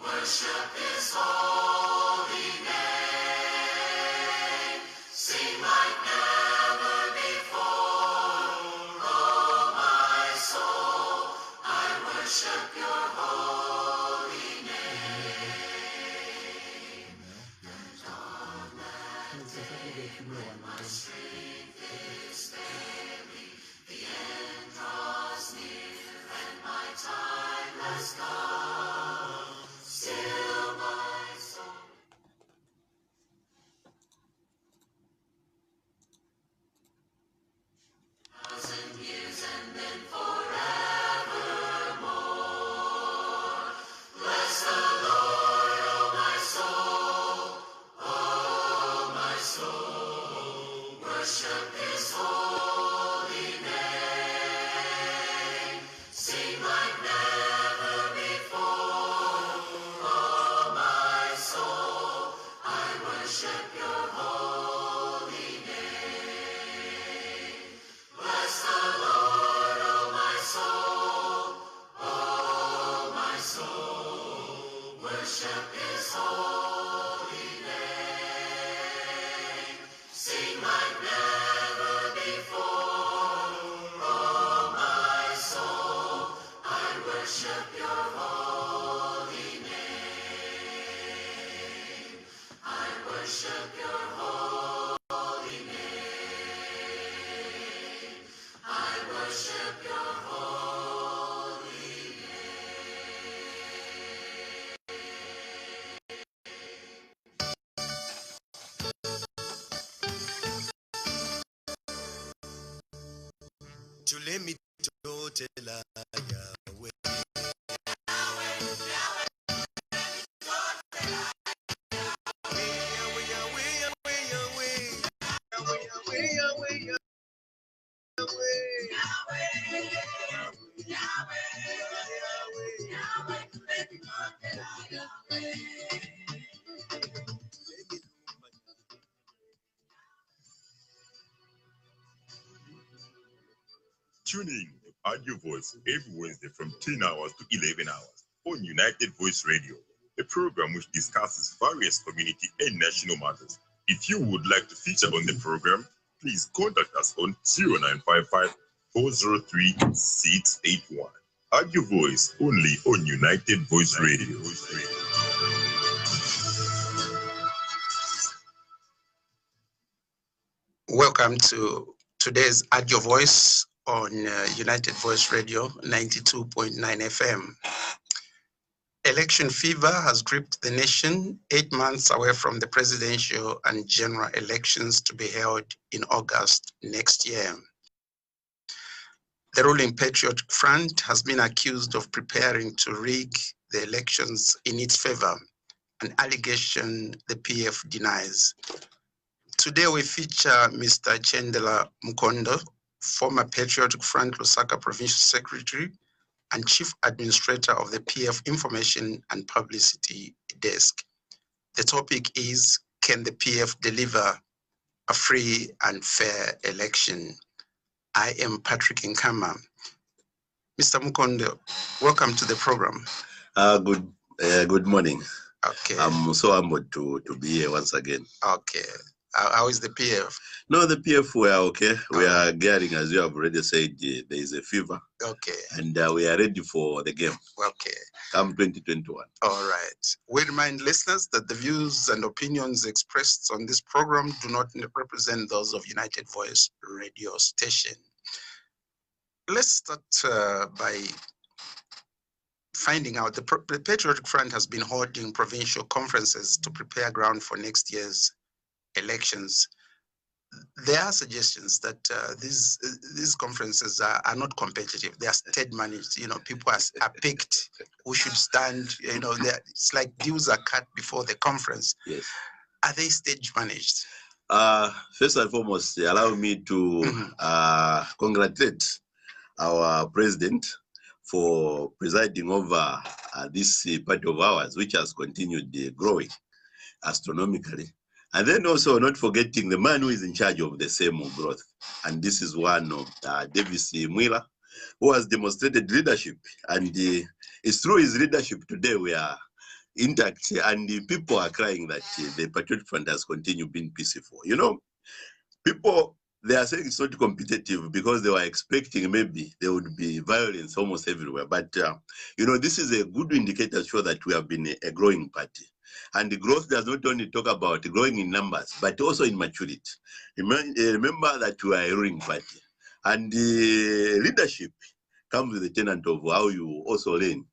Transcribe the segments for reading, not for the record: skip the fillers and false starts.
Worship His holy name. Sing like never before. Oh, my soul, I worship Your holy name. And all that when my strength is failing, the end draws near and my time has come. Still my soul. 1,000 years and then forevermore. Bless the Lord, oh my soul, oh my soul. Worship His holy name. Sing like never before. Oh my soul, I worship Your holy name. Bless the Lord, oh my soul, oh my soul. Worship His holy name. Sing like never before. Oh my soul, I worship Your holy name. I worship Your holy name. I worship Your holy To let me totela Yahweh. Tune in to Add Your Voice every Wednesday from 10 hours to 11 hours on United Voice Radio, a program which discusses various community and national matters. If you would like to feature on the program, please contact us on 0955 403 681. Add Your Voice only on United Voice Radio. Welcome to today's Add Your Voice on United Voice Radio 92.9 FM. Election fever has gripped the nation 8 months away from the presidential and general elections to be held in August next year. The ruling Patriotic Front has been accused of preparing to rig the elections in its favor, an allegation the PF denies. Today we feature Mr. Chendela Mukondo, former Patriotic Front Lusaka Provincial Secretary and Chief Administrator of the PF Information and Publicity Desk. The topic is, can the PF deliver a free and fair election? I am Patrick Nkama. Mr. Mukondo, welcome to the program. Good morning. Okay. I'm so humbled to be here once again. Okay. How is the PF? No, the PF, we are okay. We are getting, as you have already said, there is a fever. Okay. And we are ready for the game. Okay. Come 2021. All right. We remind listeners that the views and opinions expressed on this program do not represent those of United Voice radio station. Let's start by finding out the Patriotic Front has been holding provincial conferences to prepare ground for next year's elections. There are suggestions that these conferences are not competitive. They are state managed. People are picked who should stand. It's like deals are cut before the conference. Yes. Are they stage managed? First and foremost, allow me to congratulate our president for presiding over this party of ours, which has continued growing astronomically. And then also not forgetting the man who is in charge of the same growth. And this is one of Davis Mwila, who has demonstrated leadership. And it's through his leadership today we are intact, and the people are crying that the Patriotic Front has continued being peaceful. You know, people, they are saying it's not competitive because they were expecting maybe there would be violence almost everywhere. But, you know, this is a good indicator to show that we have been a growing party. And the growth does not only talk about growing in numbers, but also in maturity. Remember that we are a ruling party. And the leadership comes with the tenet of how you also learn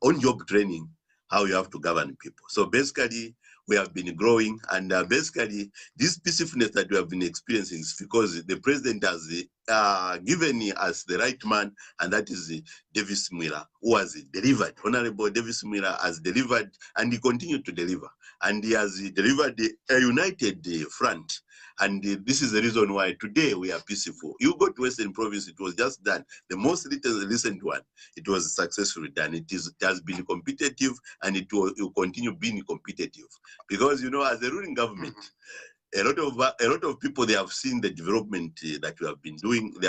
on-job training, how you have to govern people. So basically, we have been growing, and basically, this peacefulness that we have been experiencing is because the president has given us the right man, and that is Davis Mwira, who has delivered. Honorable Davis Mwira has delivered, and he continued to deliver. And he has delivered a united front. And this is the reason why today we are peaceful. You go to Western Province, it was just done. The most recent one, it was successfully done. It has been competitive, and it will continue being competitive. Because, you know, as a ruling government, a lot of people, they have seen the development that we have been doing. They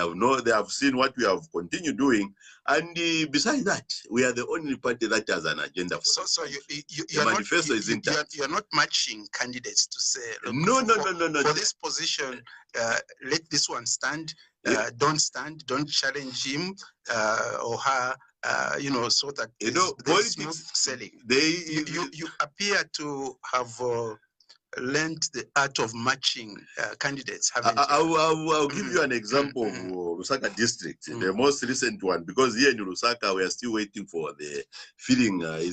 have seen what we have continued doing, and besides that, we are the only party that has an agenda for. So the manifesto is intact. You're not matching candidates to say, look, no. For this position, let this one stand. Don't stand. Don't challenge him or her. You know, so that politics smooth selling. You appear to have learned the art of matching candidates. I'll give you an example of Lusaka district, the most recent one, because here in Lusaka we are still waiting for the filling, of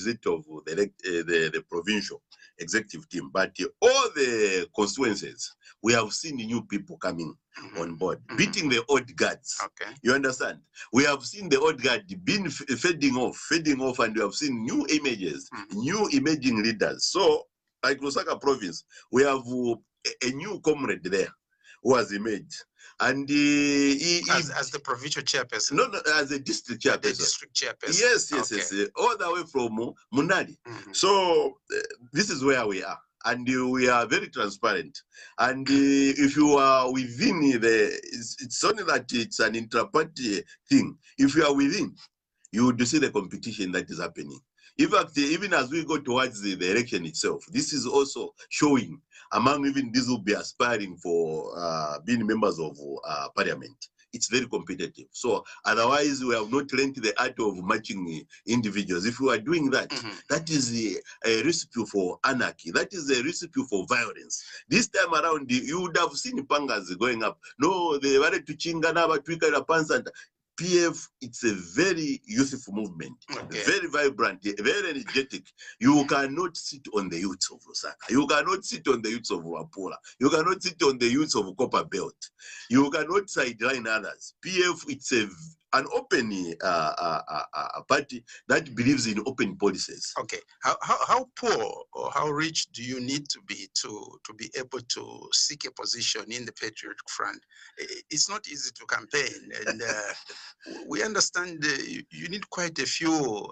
the provincial executive team. But all the constituencies, we have seen new people coming on board, beating the old guards. Okay. You understand? We have seen the old guard being fading off, and we have seen new images, new emerging leaders. So, like Lusaka province, we have a new comrade there who has emerged. And as the provincial chairperson? No, as a district chairperson. The district chairperson. Yes, all the way from Munali. So this is where we are. And we are very transparent. And if you are within it's only that it's an intra-party thing. If you are within, you would see the competition that is happening. In fact, even as we go towards the election itself, this is also showing among even these who be aspiring for being members of parliament. It's very competitive. So otherwise, we have not learned the art of matching individuals. If we are doing that, that is a recipe for anarchy. That is a recipe for violence. This time around, you would have seen pangas going up. No, they wanted to chingana, but we can panza. PF, it's a very youthful movement, very vibrant, very energetic. You cannot sit on the youths of Lusaka. You cannot sit on the youths of Wapula. You cannot sit on the youths of Copper Belt. You cannot sideline others. PF, it's an open party that believes in open policies. Okay, how poor or how rich do you need to be able to seek a position in the Patriotic Front? It's not easy to campaign, and we understand you need quite a few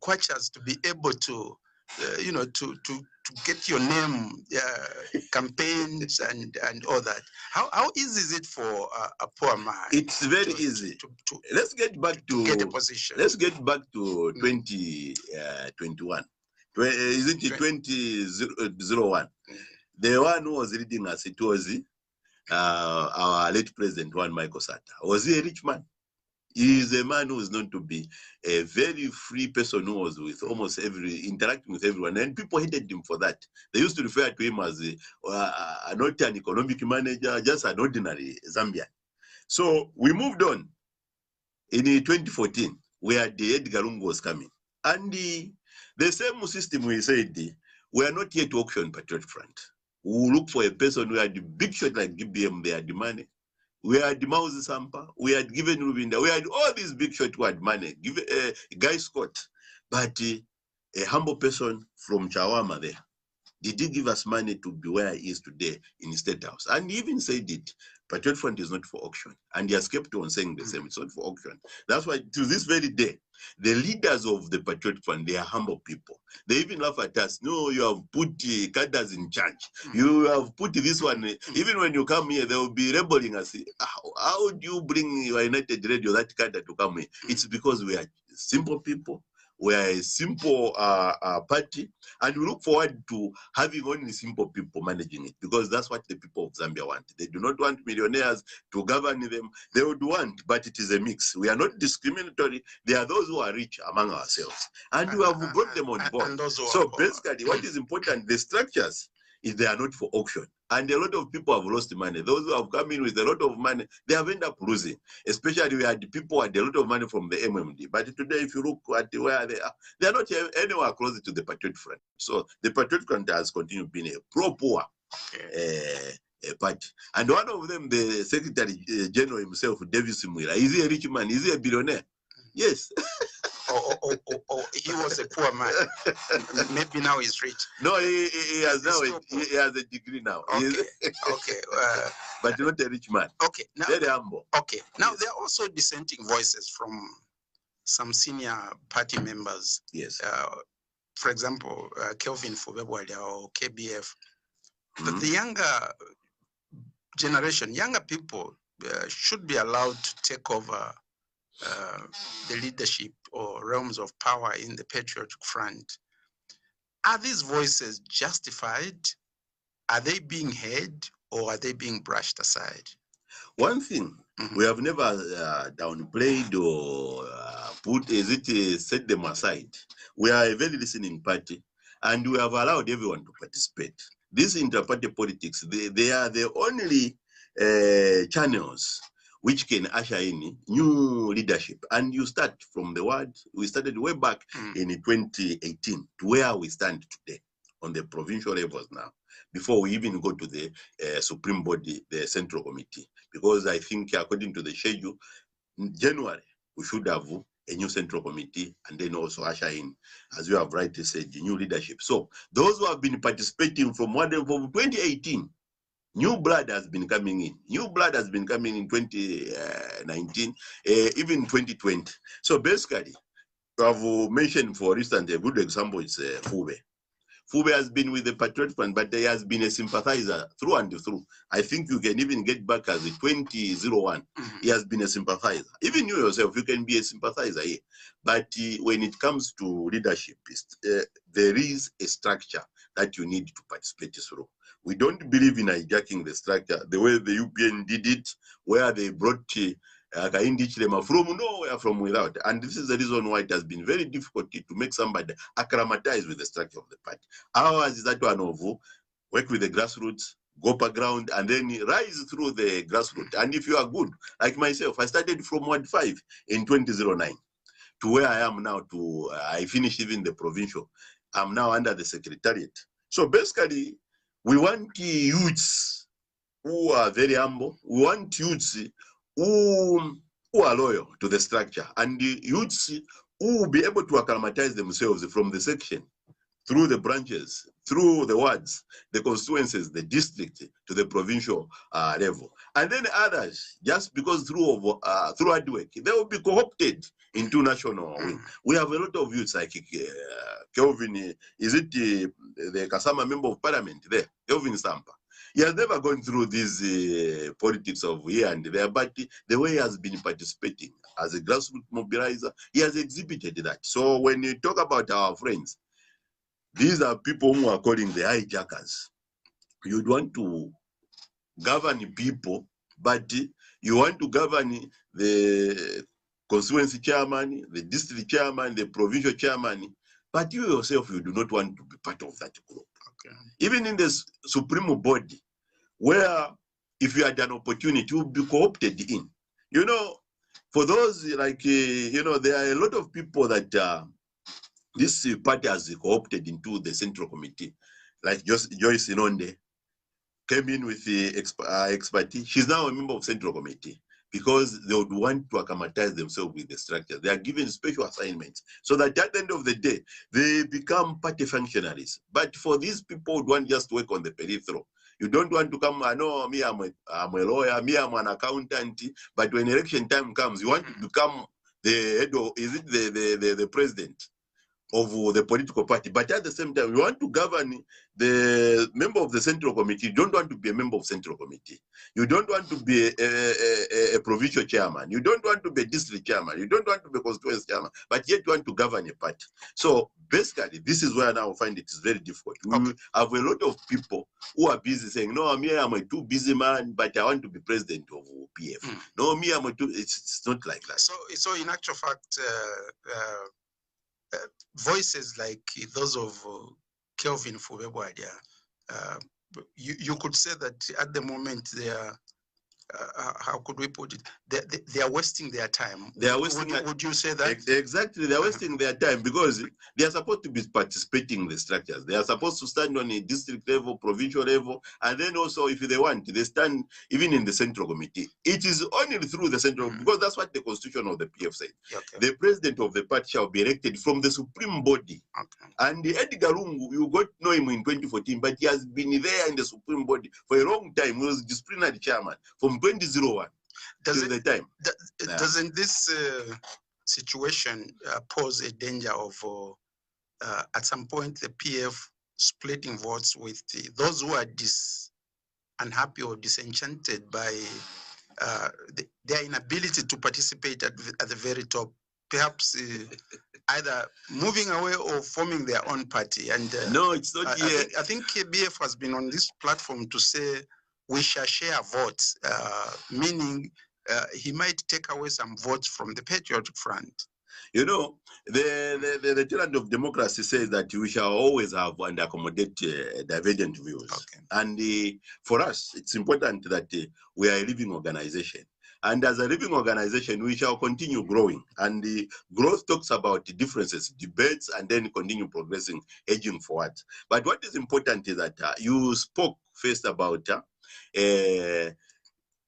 kwachas to be able to, to get your name, campaigns and all that. How easy is it for a poor man? It's very easy. Let's get back to get a position. Let's get back to 2021. Is it 2001? The one who was leading us, it was our late president, Juan Michael Sata. Was he a rich man? He is a man who is known to be a very free person who was with almost interacting with everyone, and people hated him for that. They used to refer to him as not an economic manager, just an ordinary Zambian. So we moved on. In 2014, where the Edgar Lungu was coming, and the same system we said, we are not yet to auction Patriotic Front. We will look for a person who had the big shot like GBM, they had the money. We had Mauzi Sampa, we had given Rubinda, we had all these big shots who had money, Guy Scott, but a humble person from Chawama there, did he give us money to be where he is today in the State House? And he even said it, Patriotic Front is not for auction. And he has kept on saying the same, it's not for auction. That's why to this very day, the leaders of the Patriotic Front, they are humble people. They even laugh at us. No, you have put cadres in charge. You have put this one. Even when you come here, they will be rebelling us. How do you bring your United Radio, that cadre, to come here? It's because we are simple people We are a simple party, and we look forward to having only simple people managing it, because that's what the people of Zambia want. They do not want millionaires to govern them. They would want, but it is a mix. We are not discriminatory. There are those who are rich among ourselves, and we have brought them on board. And those who So are- basically, what is important, the structures, is they are not for auction. And a lot of people have lost money. Those who have come in with a lot of money, they have ended up losing. Especially we had people who had a lot of money from the MMD. But today, if you look at where they are not anywhere closer to the Patriot Front. So the Patriot Front has continued being a pro-poor party. And one of them, the Secretary General himself, Davis Mwira, is he a rich man? Is he a billionaire? Yes. or he was a poor man. Maybe now he's rich. No, he has now he has a degree now. Okay, okay, But not a rich man. okay. Now, Very humble. okay. Now there are also dissenting voices from some senior party members. Yes. For example, Kelvin Fubebwalya or KBF. Mhm. The younger generation, younger people should be allowed to take over the leadership or realms of power in the Patriotic Front. Are these voices justified? Are they being heard, or are they being brushed aside? One thing, Mhm. we have never downplayed or set them aside. We are a very listening party, and we have allowed everyone to participate. This inter-party politics, they are the only channels which can usher in new leadership. And you start from the word, we started way back in 2018 to where we stand today on the provincial levels now, before we even go to the Supreme Body, the Central Committee. Because I think according to the schedule, in January, we should have a new Central Committee and then also usher in, as you have rightly said, the new leadership. So those who have been participating from 2018, new blood has been coming in. New blood has been coming in 2019, even 2020. So basically, I've mentioned, for instance, a good example is Fube. Fube has been with the Patriot Front, but he has been a sympathizer through and through. I think you can even get back as a 2001. He has been a sympathizer. Even you yourself, you can be a sympathizer here. But when it comes to leadership, there is a structure that you need to participate through. We don't believe in hijacking the structure the way the UPN did it, where they brought Kaindi Chilema from nowhere, from without. And this is the reason why it has been very difficult to make somebody acclimatize with the structure of the party. Ours is that one of work with the grassroots, go per ground, and then rise through the grassroots. And if you are good, like myself, I started from Ward 5 in 2009 to where I am now. I finished even the provincial. I'm now under the secretariat. So basically, we want youths who are very humble. We want youths who are loyal to the structure, and the youths who will be able to acclimatize themselves from the section, through the branches, through the wards, the constituencies, the district, to the provincial level. And then others, just because through hard work, they will be co-opted into national wing. We have a lot of youths like Kelvin, is it the Kasama member of parliament there, Kelvin Sampa. He has never gone through these politics of here and there, but the way he has been participating as a grassroots mobilizer, he has exhibited that. So when you talk about our friends, these are people who are calling the hijackers. You'd want to govern people, but you want to govern the constituency chairman, the district chairman, the provincial chairman, but you yourself, you do not want to be part of that group. Okay. Even in the Supreme Body, where if you had an opportunity, you would be co-opted in. You know, for those like, there are a lot of people that this party has co-opted into the Central Committee, like Joyce Inonde came in with the expertise. She's now a member of Central Committee because they would want to acclimatize themselves with the structure. They are given special assignments so that at the end of the day, they become party functionaries. But for these people who want just to work on the peripheral, you don't want to come, I know, me, I'm a lawyer, me, I'm an accountant, but when election time comes, you want to become the head of, is it the president? of the political party, but at the same time, you want to govern the member of the Central Committee. You don't want to be a member of Central Committee. You don't want to be a provincial chairman. You don't want to be a district chairman. You don't want to be a constituency chairman, but yet you want to govern a party. So basically, this is where now I find it is very difficult. We have a lot of people who are busy saying, no, I'm a too busy man, but I want to be president of PF. No, I'm a too, it's not like that. So in actual fact, voices like those of Kelvin Fubebwadia, you could say that at the moment they are, how could we put it? They are wasting their time. They are wasting. Would you say that? Exactly, they are wasting their time because they are supposed to be participating in the structures. They are supposed to stand on a district level, provincial level, and then also, if they want, they stand even in the Central Committee. It is only through the Central, because that's what the Constitution of the PF said. Okay. The president of the party shall be elected from the supreme body. Okay. And Edgar Lungu, you got to know him in 2014, but he has been there in the supreme body for a long time. He was disciplinary chairman from 2001 till the time. Doesn't this situation pose a danger of, at some point, the PF splitting votes with those who are unhappy or disenchanted by their inability to participate at the very top, perhaps either moving away or forming their own party? And no, it's not here. I think KBF has been on this platform to say we shall share votes, meaning he might take away some votes from the Patriotic Front. You know, the tenet of democracy says that we shall always have and accommodate divergent views. Okay. And for us, it's important that we are a living organization. And as a living organization, we shall continue growing. And the growth talks about differences, debates, and then continue progressing, edging forward. But what is important is that you spoke first about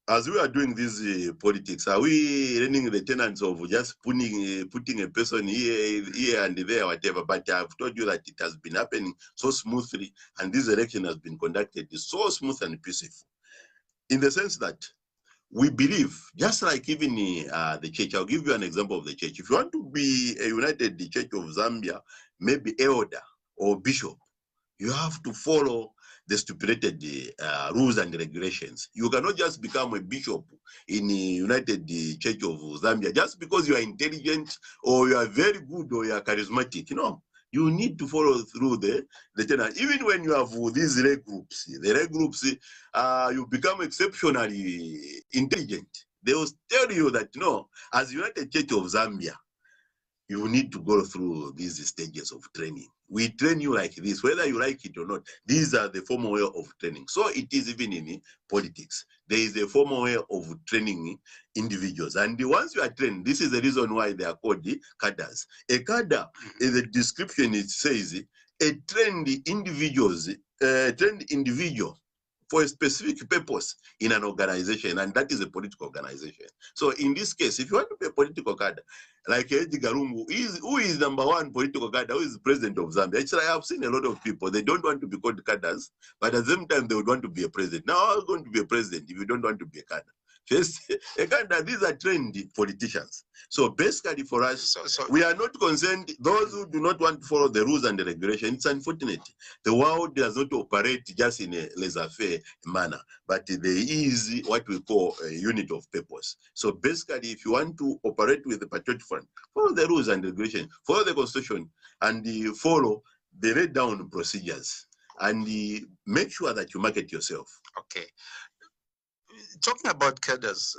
as we are doing this politics, are we running the tenets of just putting a person here and there, whatever? But I've told you that it has been happening so smoothly, and this election has been conducted so smooth and peaceful, in the sense that we believe, just like even the church. I'll give you an example of the church. If you want to be a United Church of Zambia, maybe elder or bishop, you have to follow the stipulated rules and regulations. You cannot just become a bishop in the United Church of Zambia just because you are intelligent or you are very good or you are charismatic. No, you need to follow through the tenor. Even when you have these lay groups, you become exceptionally intelligent. They will tell you that, no, as United Church of Zambia, you need to go through these stages of training. We train you like this, whether you like it or not. These are the formal way of training. So it is even in politics. There is a formal way of training individuals. And once you are trained, this is the reason why they are called the cadres. A cadre, in the description, it says a trained individual for a specific purpose in an organization, and that is a political organization. So in this case, if you want to be a political cadre, like Edgar Lungu, who is number one political cadre, who is the president of Zambia? It's like I've seen a lot of people, they don't want to be called cadres, but at the same time, they would want to be a president. Now, how are you going to be a president if you don't want to be a cadre? First, a cadre, these are trained politicians. So basically for us, we are not concerned, those who do not want to follow the rules and the regulation, it's unfortunate. The world does not operate just in a laissez-faire manner, but there is what we call a unit of purpose. So basically, if you want to operate with the Patriotic Front, follow the rules and regulations, follow the Constitution, and follow the laid down procedures, and make sure that you market yourself. Okay. Talking about cadres,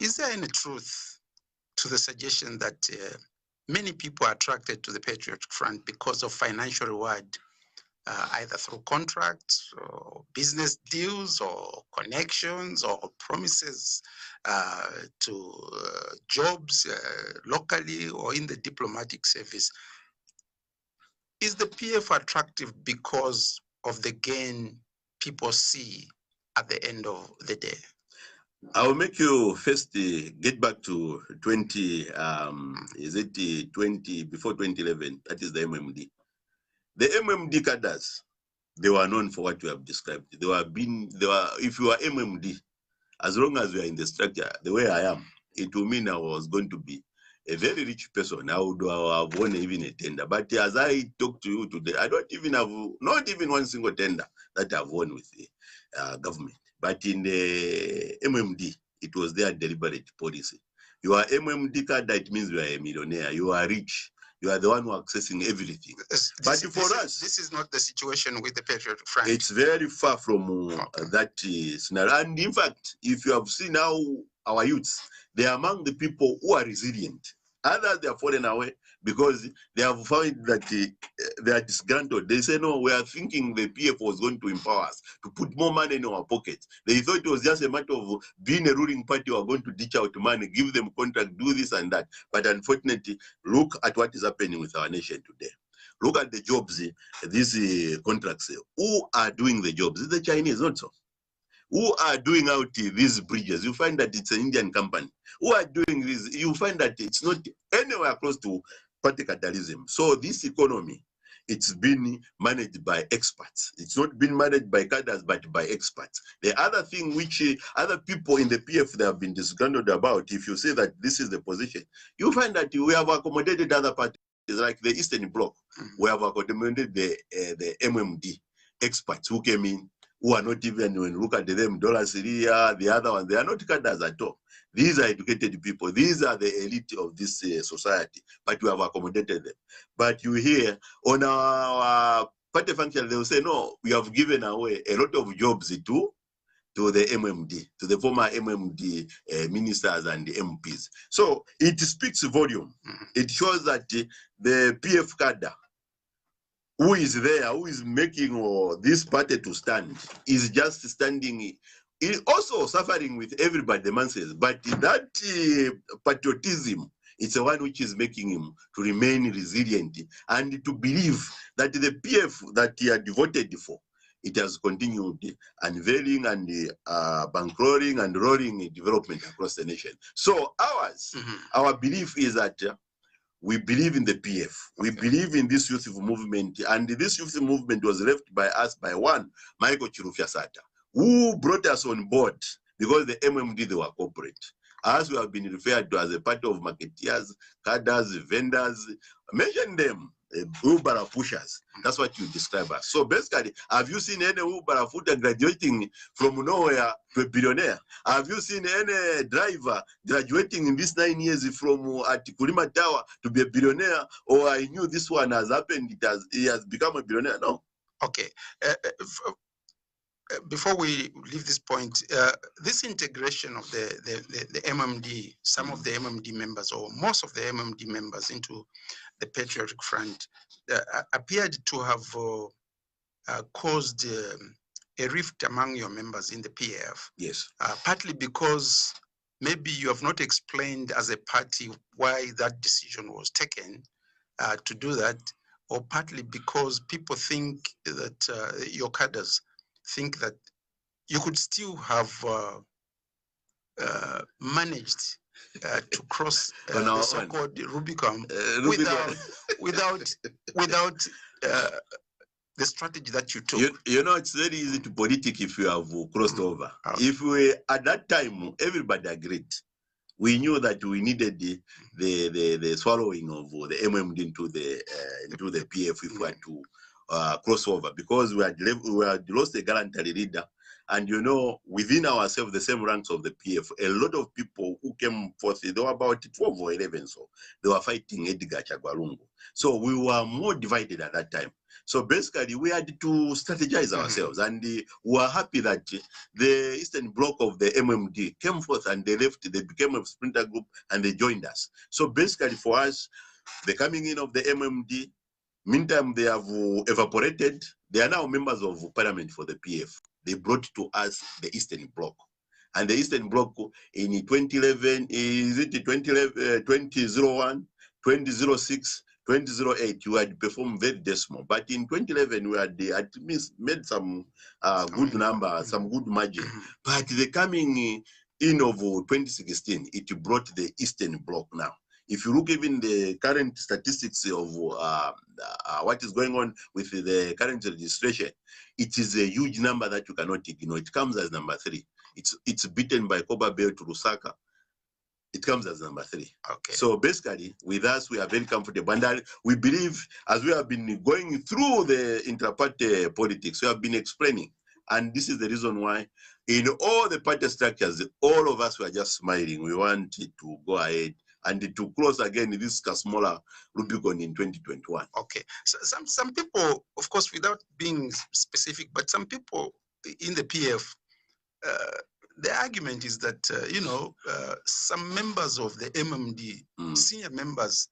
is there any truth to the suggestion that many people are attracted to the Patriotic Front because of financial reward, either through contracts or business deals or connections or promises to jobs locally or in the diplomatic service? Is the PF attractive because of the gain people see at the end of the day? I will make you first get back to 20, before 2011, that is the MMD. The MMD cadres, they were known for what you have described. If you are MMD, as long as you are in the structure, the way I am, it will mean I was going to be a very rich person, I would have won even a tender. But as I talk to you today, I don't even have, not even one single tender that I've won with the government. But in the MMD, it was their deliberate policy. You are MMD card, that means you are a millionaire. You are rich. You are the one who are accessing everything. This is not the situation with the Patriotic Front. It's very far from that scenario. And in fact, if you have seen now our youths, they are among the people who are resilient. Others, they are fallen away because they have found that they are disgruntled. They say, no, we are thinking the PF was going to empower us, to put more money in our pockets. They thought it was just a matter of being a ruling party or going to ditch out money, give them contract, do this and that. But unfortunately, look at what is happening with our nation today. Look at the jobs, these contracts. Who are doing the jobs? It's the Chinese, not so. Who are doing out these bridges? You find that it's an Indian company. Who are doing this? You find that it's not anywhere close to party capitalism. So this economy, it's been managed by experts. It's not been managed by cadres, but by experts. The other thing which other people in the PF they have been disgruntled about, if you say that this is the position, you find that we have accommodated other parties like the Eastern Bloc. We have accommodated the MMD experts who came in, who are not even, when you look at them, Dollar Syria, the other one, they are not cadres at all. These are educated people. These are the elite of this society, but we have accommodated them. But you hear on our party function, they will say, no, we have given away a lot of jobs to the MMD, to the former MMD ministers and the MPs. So it speaks volume. It shows that the PF cadre, who is there, who is making this party to stand, is just standing, also suffering with everybody, the man says. But that patriotism, it's the one which is making him to remain resilient and to believe that the PF that he had voted for, it has continued unveiling and bankrolling and rolling development across the nation. So our belief is that we believe in the PF. We believe in this youth movement, and this youth movement was left by us by one, Michael Chirufya Sata, who brought us on board because the MMD, they were corporate. As we have been referred to as a part of marketeers, cadres, vendors, mention them, Uber pushers. That's what you describe us. So basically, have you seen any Uber footer graduating from nowhere to a billionaire? Have you seen any driver graduating in these 9 years from at Kurima Tower to be a billionaire? Or I knew this one has happened, he has become a billionaire? No. Okay. Before we leave this point, this integration of the MMD, some of the MMD members or most of the MMD members into the Patriotic Front appeared to have caused a rift among your members in the PF. Yes. Partly because maybe you have not explained as a party why that decision was taken to do that, or partly because people think that your cadres think that you could still have managed to cross the so-called Rubicon without the strategy that you took. You know, it's very easy to politic if you have crossed over. Okay. If we, at that time, everybody agreed. We knew that we needed the swallowing of the MMD into the PF if we had to cross over, because we had lost a gallantry leader. And you know, within ourselves, the same ranks of the PF, a lot of people who came forth, they were about 12 or 11, so they were fighting Edgar Chagwalungu. So we were more divided at that time. So basically, we had to strategize ourselves, and we were happy that the Eastern Bloc of the MMD came forth and they became a splinter group and they joined us. So basically for us, the coming in of the MMD, meantime, they have evaporated. They are now members of parliament for the PF. They brought to us the Eastern Bloc. And the Eastern Bloc in 2011, is it 2011, 2001, 2006, 2008, you had performed very decimal. But in 2011, we had at least made some good number, some good margin. But the coming in of 2016, it brought the Eastern Bloc now. If you look even the current statistics of what is going on with the current registration, it is a huge number that you cannot ignore. It comes as number 3. It's beaten by Koba Bell to Lusaka. it comes as number 3. Okay. So basically, with us, we are very comfortable. And we believe, as we have been going through the inter-party politics, we have been explaining. And this is the reason why, in all the party structures, all of us were just smiling. We wanted to go ahead and to close again this smaller Rubicon in 2021. Okay. So some people, of course, without being specific, but some people in the PF, the argument is that, some members of the MMD, senior members,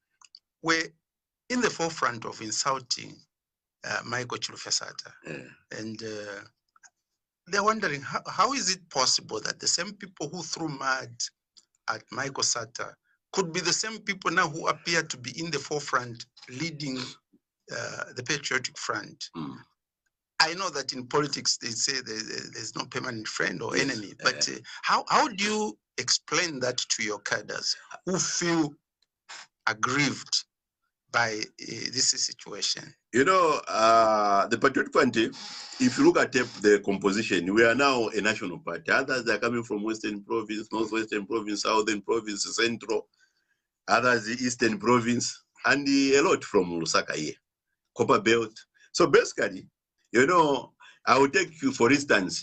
were in the forefront of insulting Michael Chilufya-Sata. And they're wondering, how is it possible that the same people who threw mud at Michael Sata could be the same people now who appear to be in the forefront leading the Patriotic Front? I know that in politics they say there's no permanent friend or enemy, but how do you explain that to your cadres who feel aggrieved by this situation? The Patriotic Party, if you look at the composition, we are now a national party. Others are coming from Western Province, Northwestern Province, Southern Province, Central, others the Eastern Province, and a lot from Lusaka here, Copper Belt. So basically, I will take you, for instance,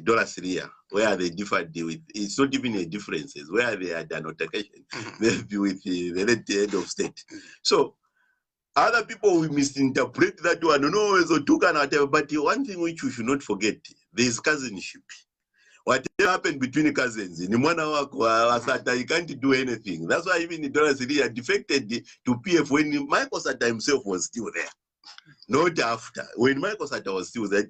Dollar Syria, where they differed with, it's not even a difference, where they had an altercation, maybe with the late head of state. So other people will misinterpret that one, so took an whatever, but one thing which we should not forget, there is cousinship. Whatever happened between cousins, in Sata, he can't do anything. That's why even Dollar Syria defected to PF when Michael Sata himself was still there. Not after, when Michael Sata was still there,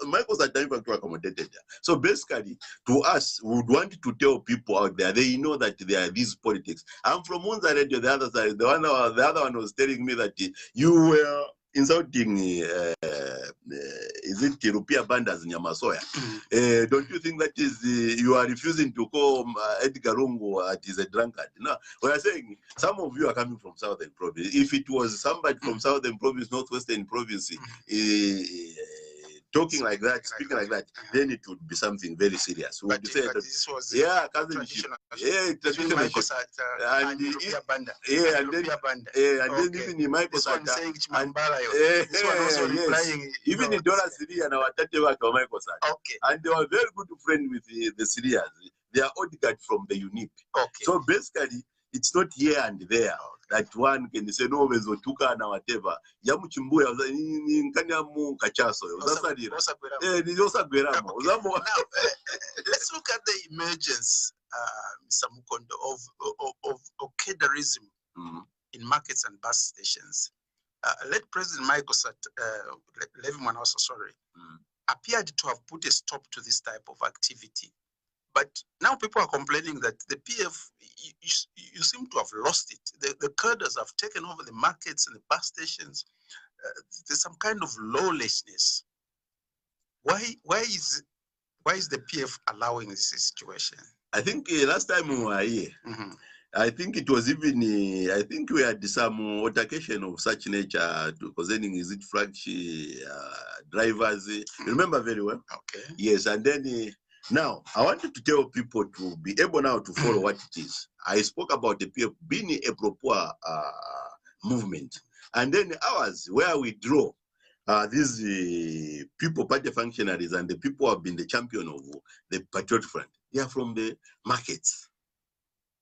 Michael Sata in fact accommodated. So basically, to us, we would want to tell people out there, they know that there are these politics. I'm from Monza Radio, the other side, the other one was telling me that you were insulting, is it Kirupia Bandas in Yamasoya? Don't you think that is, you are refusing to call Edgar Lungu as a drunkard? No, we are saying some of you are coming from Southern Province. If it was somebody from Southern Province, Northwestern Province, talking like that, speaking like that, then it would be something very serious. We would say that, this was cousinship. traditional Michael Sata and Rupia Banda. And then even in Michael This one Sata, saying Chimambalayo. This one also replying. Even in Dollar Syria and our Tatewa Michael Sata. Okay. And they were very good friends with the Syrians. They are bodyguard from the UNIP. Okay. So basically, it's not here and there that one can say no wezotuka na whatever. Yamuchimbuya nkanyamu kachaso. Now, let's look at the emergence, Mr. Mukondo, of cadreism in markets and bus stations. Let President Michael Levi-Mwanawasa, appeared to have put a stop to this type of activity. But now people are complaining that the PF, you seem to have lost it. The cadres have taken over the markets and the bus stations. There's some kind of lawlessness. Why is the PF allowing this situation? I think last time we were here, I think it was even, I think we had some altercation of such nature concerning, is it flagship drivers? You remember very well? Okay. Yes, and then now I wanted to tell people to be able now to follow what it is. I spoke about the PF being a proper movement. And then ours, where we draw these people, party functionaries, and the people who have been the champion of the Patriotic Front, they are from the markets.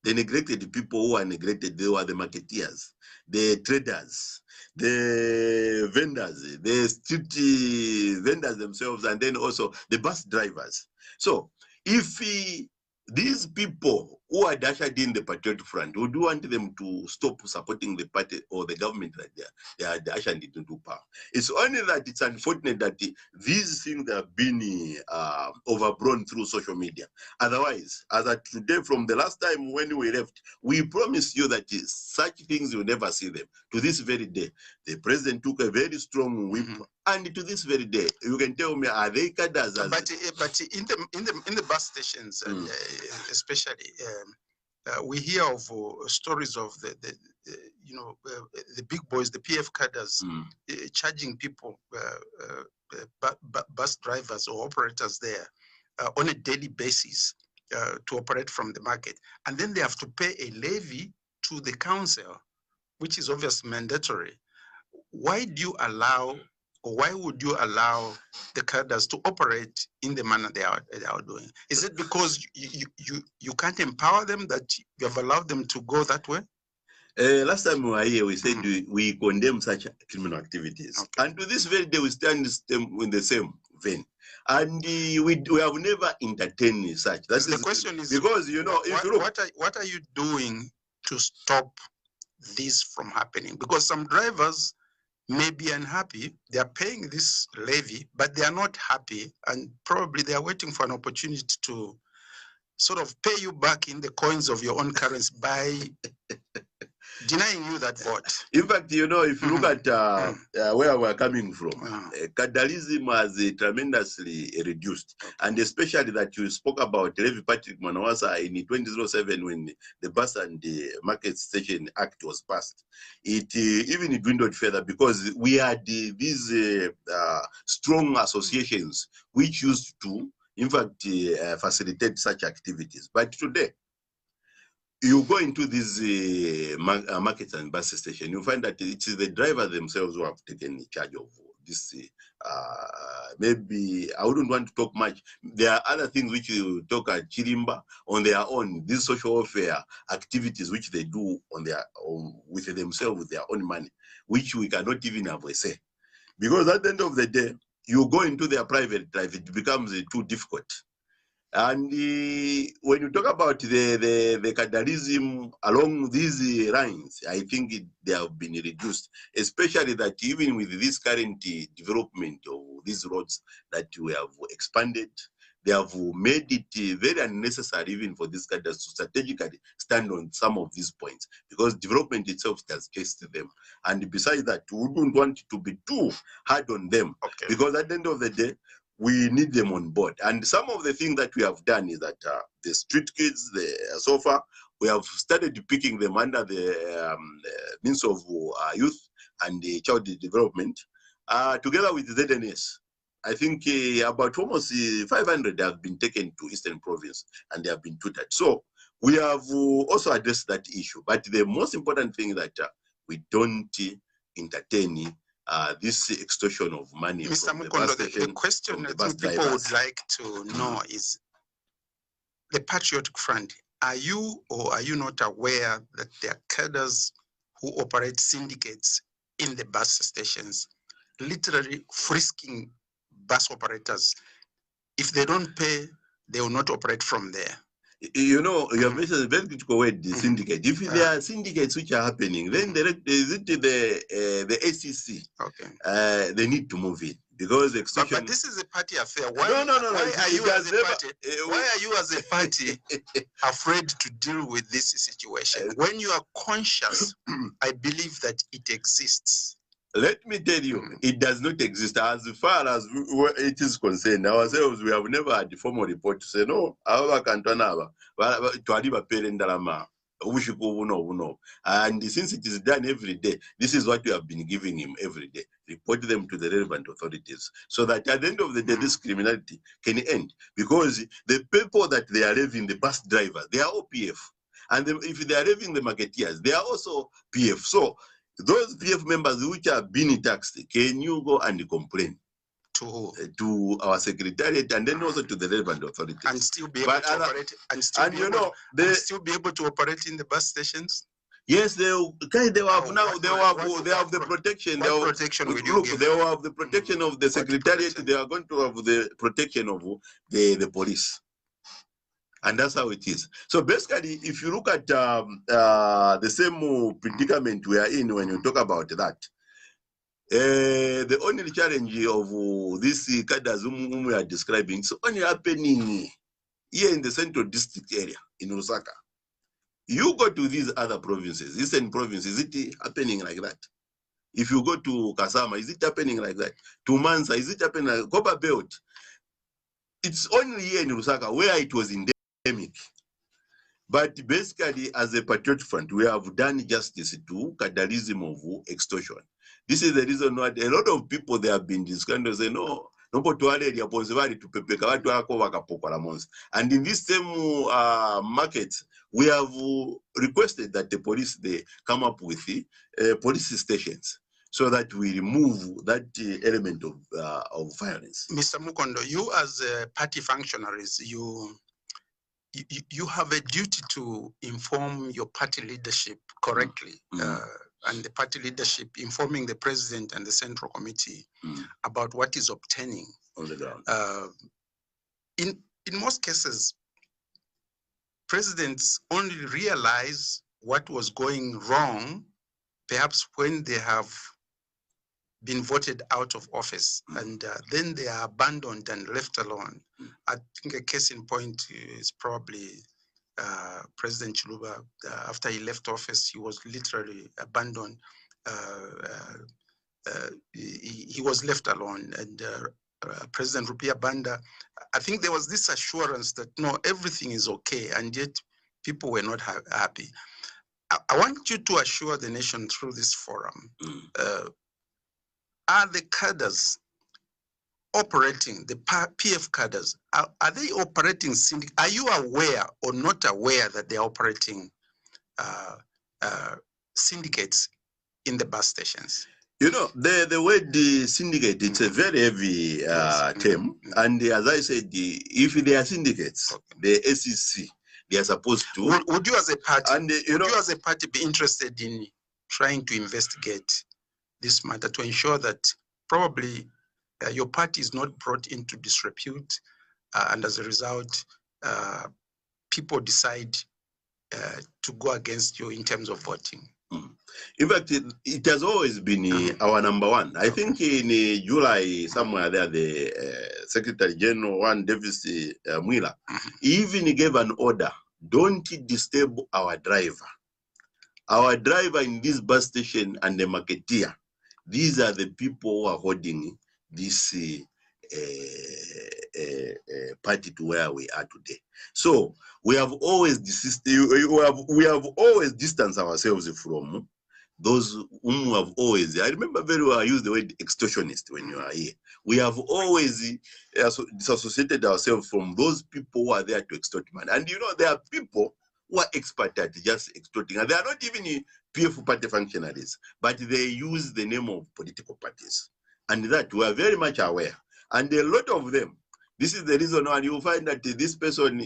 They neglected the people who are neglected. They were the marketeers, the traders, the vendors, the street vendors themselves, and then also the bus drivers. So if these people who are ushered in the Patriotic Front, would want them to stop supporting the party or the government that they are ushered into power. It's only that it's unfortunate that these things have been overblown through social media. Otherwise, as at today, from the last time when we left, we promised you that such things you will never see them. To this very day, the president took a very strong whip, and to this very day, you can tell me, are they cadres? But in the bus stations, especially, we hear of stories of the big boys, the PF cadres, charging people, bus drivers or operators there, on a daily basis, to operate from the market. And then they have to pay a levy to the council, which is obviously mandatory. Why do you allow, or why would you allow the cadres to operate in the manner they are doing? Is it because you can't empower them that you have allowed them to go that way? Last time we were here, we said we condemn such criminal activities. Okay. And to this very day, we stand in the same vein. And we have never entertained such. That's The question is, because, you know, if you look, what are you doing to stop this from happening? Because some drivers may be unhappy. They are paying this levy, but they are not happy, and probably they are waiting for an opportunity to sort of pay you back in the coins of your own currency by denying you that vote. in fact, you know, if you look at where we're coming from, cadreism has tremendously reduced. And especially that you spoke about Levi Patrick Mwanawasa in 2007 when the Bus and the Market Station Act was passed. It even dwindled further because we had these strong associations which used to, in fact, facilitate such activities. But today, you go into these markets and bus stations, you find that it is the driver themselves who have taken charge of this. Maybe I wouldn't want to talk much. There are other things which you talk at Chirimba on their own, these social welfare activities which they do on their own, with themselves, with their own money, which we cannot even have a say. Because at the end of the day, you go into their private life, it becomes too difficult. And when you talk about the cadreism along these lines, I think they have been reduced, especially that even with this current development of these roads that we have expanded, they have made it very unnecessary even for these cadres to strategically stand on some of these points, because development itself has chased them. And besides that, we wouldn't want to be too hard on them, because at the end of the day, we need them on board. And some of the things that we have done is that the street kids, so far, we have started picking them under the means of youth and child development, together with ZNS. I think about almost 500 have been taken to Eastern Province and they have been tutored. So we have also addressed that issue. But the most important thing is that we don't entertain this extortion of money. Mr. Mukondo, the question that people would like to know is the Patriotic Front. Are you or are you not aware that there are cadres who operate syndicates in the bus stations, literally frisking bus operators? If they don't pay, they will not operate from there. You know, you have mentioned a very critical word, the syndicate. If there are syndicates which are happening, then the ACC, they need to move in. Because but this is a party affair. Why, no. Why are you as a party? Why are you as a party afraid to deal with this situation? When you are conscious, I believe that it exists. Let me tell you, it does not exist. As far as it is concerned, ourselves, we have never had a formal report to say, no, and since it is done every day, this is what we have been giving him every day. Report them to the relevant authorities so that at the end of the day, this criminality can end. Because the people that they are leaving, the bus drivers, they are all PF. And if they are leaving the marketeers, they are also PF. So those PF members which are being taxed, can you go and complain to who? To our secretariat and then also to the relevant authorities, and still be able to operate, and still be able to operate in the bus stations? Yes, they have the protection. What protection will you give? They will have the protection of the secretariat. They are going to have the protection of the police. And that's how it is. So basically, if you look at the same predicament we are in when you talk about that, the only challenge of this cadres whom we are describing is only happening here in the Central District area in Lusaka. You go to these other provinces, Eastern provinces, is it happening like that? If you go to Kasama, is it happening like that? To Mansa, is it happening like Copper Belt? It's only here in Lusaka where it was endemic. But basically, as a Patriotic Front, we have done justice to cadreism of extortion. This is the reason why a lot of people they have been discussing and say, no, nopo tuwaleria ponse bali tupepeka watu wako wakapokola monse. And in this same market, we have requested that the police, they come up with police stations so that we remove that element of violence. Mr. Mukondo, you as party functionaries, you have a duty to inform your party leadership correctly, and the party leadership informing the president and the central committee about what is obtaining on the ground. In most cases, presidents only realize what was going wrong, perhaps when they have been voted out of office, and then they are abandoned and left alone. I think a case in point is probably President Chiluba. After he left office, he was literally abandoned. He was left alone, and President Rupia Banda, I think there was this assurance that no, everything is okay, and yet people were not happy. I want you to assure the nation through this forum, are the cadres operating, the PF cadres, are they operating, are you aware or not aware that they are operating syndicates in the bus stations? You know, the word syndicate, it's a very heavy term. And as I said, if they are syndicates, the SEC, they are supposed to. Would you as a party, and, you as a party be interested in trying to investigate this matter to ensure that probably your party is not brought into disrepute, and as a result, people decide to go against you in terms of voting? In fact, it has always been our number one. I think in July, somewhere there, the Secretary General, Juan Davis Mwila, even gave an order, don't disturb our driver. Our driver in this bus station and the marketeer, these are the people who are holding this party to where we are today. So we have always we have always distanced ourselves from those whom have always. I remember very well I used the word extortionist when you are here. We have always disassociated ourselves from those people who are there to extort money. And you know, there are people who are expert at just extorting, and they are not even PF party functionaries, but they use the name of political parties. And that we are very much aware. And a lot of them, this is the reason why you find that this person,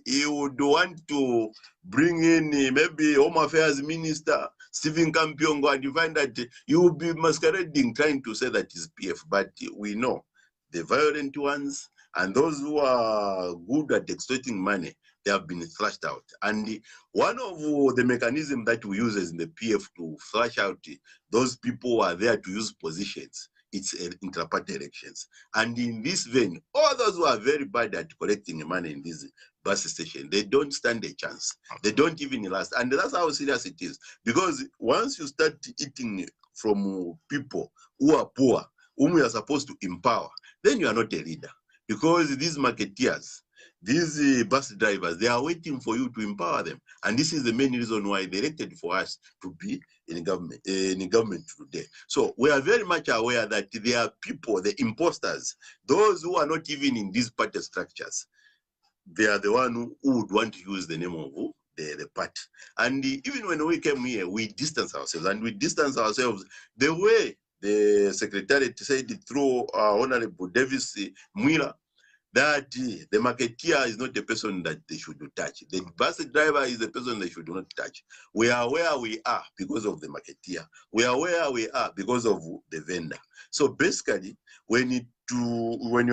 he would want to bring in maybe Home Affairs Minister, Stephen Kampiongo, and you find that you will be masquerading, trying to say that is PF. But we know the violent ones and those who are good at extorting money, they have been flushed out. And one of the mechanisms that we use in the PF to flush out those people who are there to use positions, it's intra-party elections. And in this vein, all those who are very bad at collecting money in this bus station, they don't stand a chance. They don't even last. And that's how serious it is. Because once you start eating from people who are poor, whom you are supposed to empower, then you are not a leader. Because these marketeers, these bus drivers, they are waiting for you to empower them. And this is the main reason why they elected for us to be in government today. So we are very much aware that there are people, the imposters, those who are not even in these party structures, they are the one who would want to use the name of the party. And even when we came here, we distance ourselves, and we distance ourselves the way the Secretariat said through Honorable Davis Mwila, that the marketeer is not the person that they should touch. The bus driver is the person they should not touch. We are where we are because of the marketeer. We are where we are because of the vendor. So basically, when you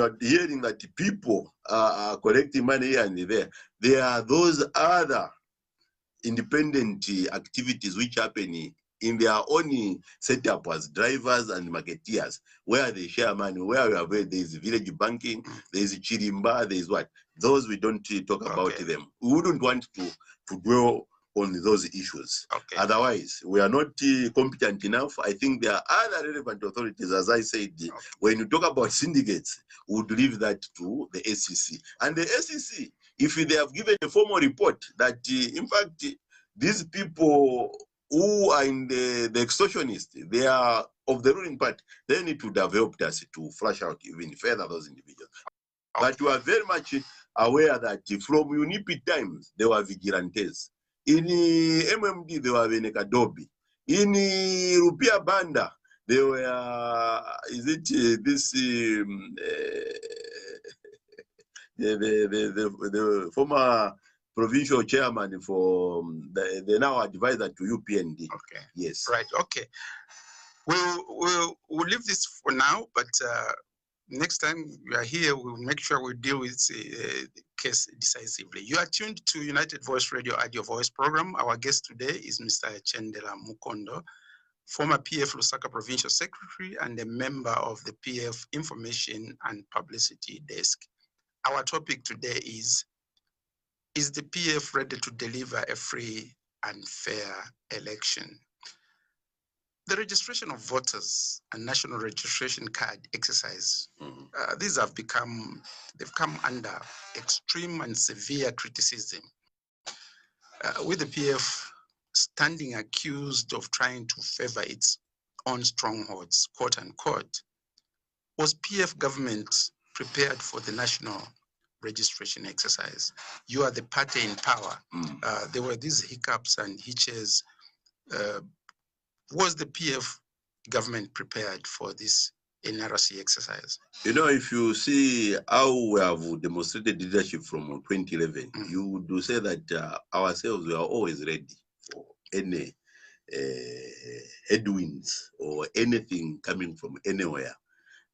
are hearing that people are collecting money here and there are those other independent activities which happen in their own setup as drivers and marketeers, where they share money, where there is village banking, there is chirimba, there is what. Those we don't talk about them. We wouldn't want to dwell on those issues. Otherwise, we are not competent enough. I think there are other relevant authorities, as I said, when you talk about syndicates, we would leave that to the SEC. And the SEC, if they have given a formal report that, in fact, these people who are in the extortionists, they are of the ruling party, then it would have helped us to flush out even further those individuals. But we are very much aware that from UNIP times, there were vigilantes. In MMD, there were Venekadobi. In Rupia Banda, there were, the former provincial chairman for the now advisor to UPND. Okay. Yes. Right. Okay. We'll leave this for now, but next time we are here, we'll make sure we deal with the case decisively. You are tuned to United Voice Radio Audio Voice program. Our guest today is Mr. Chendela Mukondo, former PF Lusaka Provincial Secretary and a member of the PF Information and Publicity Desk. Our topic today is the PF ready to deliver a free and fair election? The registration of voters and national registration card exercise, they've come under extreme and severe criticism, with the PF standing accused of trying to favor its own strongholds, quote unquote. Was PF government prepared for the national registration exercise? You are the party in power. There were these hiccups and hitches. Was the PF government prepared for this NRC exercise? You know, if you see how we have demonstrated leadership from 2011, you would say that ourselves were always ready for any headwinds or anything coming from anywhere,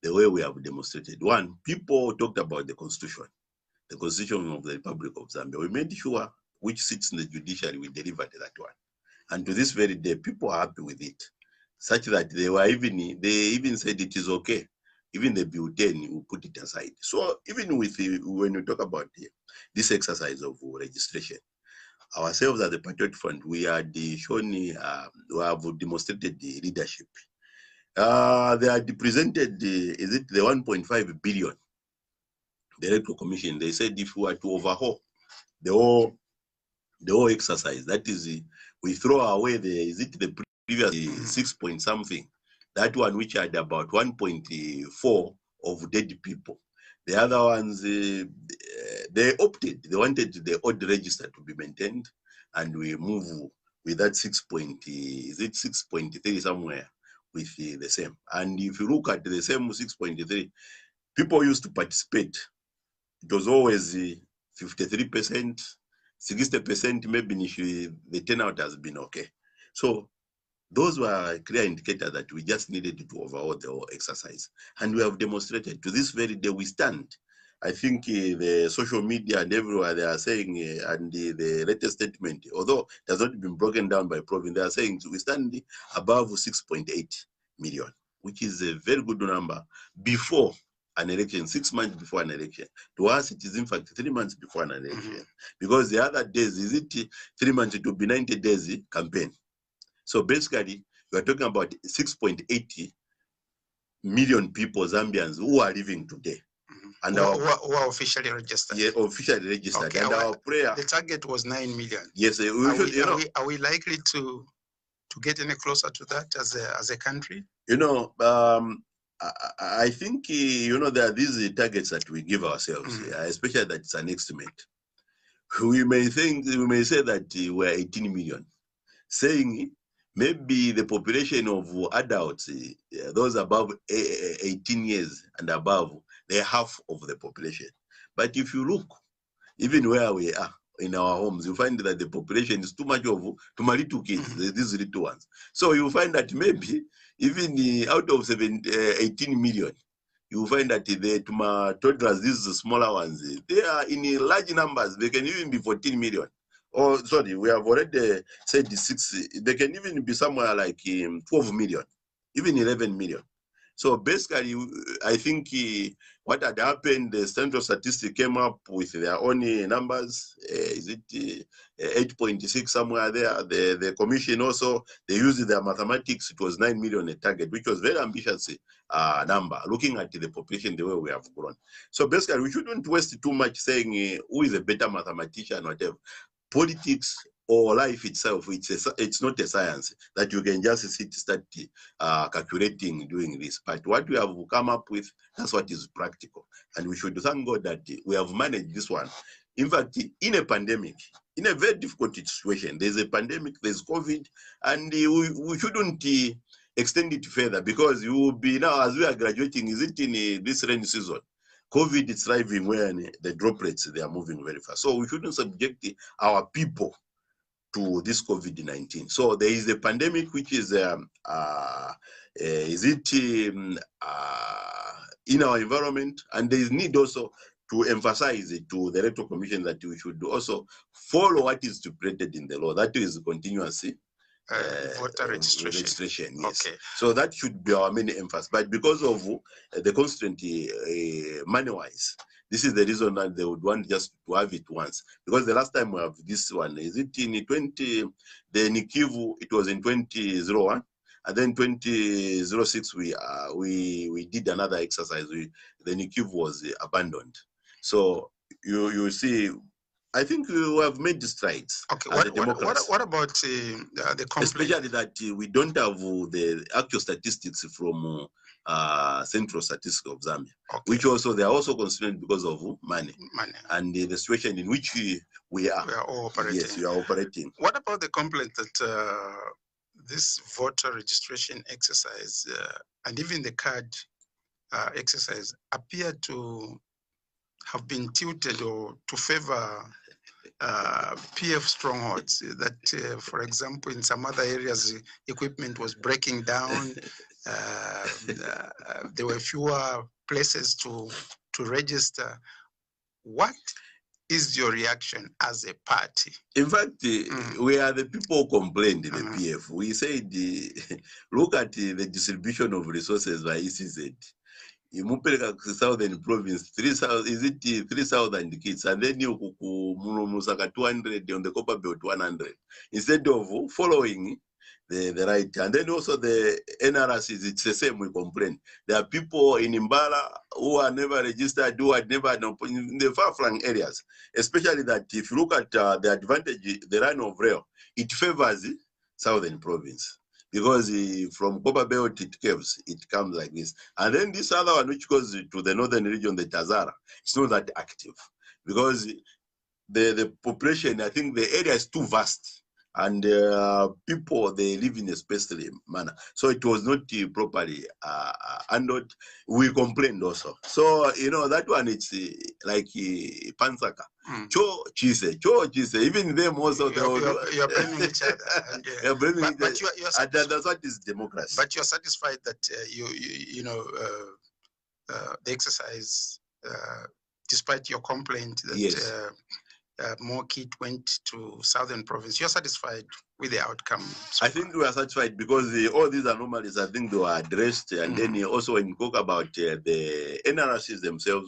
the way we have demonstrated. One, people talked about the constitution of the Republic of Zambia. We made sure which sits in the judiciary, we delivered that one. And to this very day, people are happy with it, such that they even said it is okay. Even the bill 10, we put it aside. So even when you talk about this exercise of registration, ourselves as the Patriot Front, we had shown, we have demonstrated the leadership. They had presented, is it the 1.5 billion, the Electoral Commission? They said if we were to overhaul the whole exercise, that is, we throw away the previous 6 point something, that one which had about 1.4 of dead people. The other ones, they opted, they wanted the odd register to be maintained, and we move with that 6.3 somewhere with the same. And if you look at the same 6.3, people used to participate. It was always 53%, 60%, maybe the turnout has been okay. So those were clear indicators that we just needed to overhaul the whole exercise. And we have demonstrated to this very day we stand. I think the social media and everywhere they are saying, and the latest statement, although it has not been broken down by province, they are saying we stand above 6.8 million, which is a very good number before an election, 6 months before an election. To us, it is in fact 3 months before an election. Because the other days, is it 3 months, it will be 90 days campaign. So basically, we are talking about 6.80 million people, Zambians, who are living today. And who are officially registered. Yeah, officially registered. Okay, and our prayer, the target was 9 million. Yes, are we likely to get any closer to that as a country? You know, I think there are these targets that we give ourselves, especially that it's an estimate. We may say that we're 18 million, saying maybe the population of adults, those above 18 years and above, they're half of the population. But if you look, even where we are in our homes, you find that the population is too much of too many little kids, these little ones. So you find that maybe even out of 18 million, you find that the toddlers, these smaller ones, they are in large numbers. They can even be 14 million. Oh, sorry, we have already said 6. They can even be somewhere like 12 million, even 11 million. So basically, I think what had happened, the Central Statistics came up with their own numbers. Is it 8.6 somewhere there? The commission also, they used their mathematics. It was 9 million a target, which was very ambitious number, looking at the population, the way we have grown. So basically, we shouldn't waste too much saying who is a better mathematician or whatever. Politics or life itself, it's not a science that you can just start calculating doing this. But what we have come up with, that's what is practical. And we should thank God that we have managed this one. In fact, in a pandemic, in a very difficult situation, there's a pandemic, there's COVID, and we shouldn't extend it further, because you will be now, as we are graduating, is it in this rainy season? COVID is thriving where the droplets, they are moving very fast. So we shouldn't subject our people to this COVID-19. So there is a pandemic which is in our environment, and there is need also to emphasize it to the Electoral Commission that we should also follow what is stipulated in the law. That is continuously voter registration. Yes. Okay. So that should be our main emphasis. But because of the constraint money-wise, this is the reason that they would want just to have it once. Because the last time we have this one, is it in the Nikivu, it was in 2001. And then 2006, we did another exercise. The Nikivu was abandoned. So you see, I think we have made strides. Okay. As a What about the complaint? Especially that we don't have the actual statistics from Central Statistics of Zambia, Okay. which also they are also concerned because of money and the situation in which we are all operating. Yes, we are operating. What about the complaint that this voter registration exercise and even the card exercise appear to have been tilted or to favor PF strongholds? That, for example, in some other areas, equipment was breaking down. There were fewer places to register. What is your reaction as a party? In fact, we are the people who complained in the PF. We said, look at the distribution of resources by ECZ. Mupeleka Southern Province, 3,000 kids, and then you Musaka 200 on the Copper Belt 100. Instead of following the right, and then also the NRCs, it's the same, we complain. There are people in Imbala who are never registered, who are never in the far-flung areas, especially that if you look at the advantage, the run of rail, it favors the Southern Province. Because from Copper Belt it comes like this. And then this other one which goes to the northern region, the Tazara, it's not that active. Because the population, I think the area is too vast. And people, they live in a spatial manner. So it was not properly handled. We complained also. So, that one, it's like Pansaka. Cho Chise. Even them also. You're blaming each other. And, you're blaming each but other. That's what is democracy. But you're satisfied that, the exercise, despite your complaint that Yes. More kids went to Southern Province. You're satisfied with the outcome? I think we are satisfied because all these anomalies, I think they were addressed. And then also when you talk about the NRCs themselves,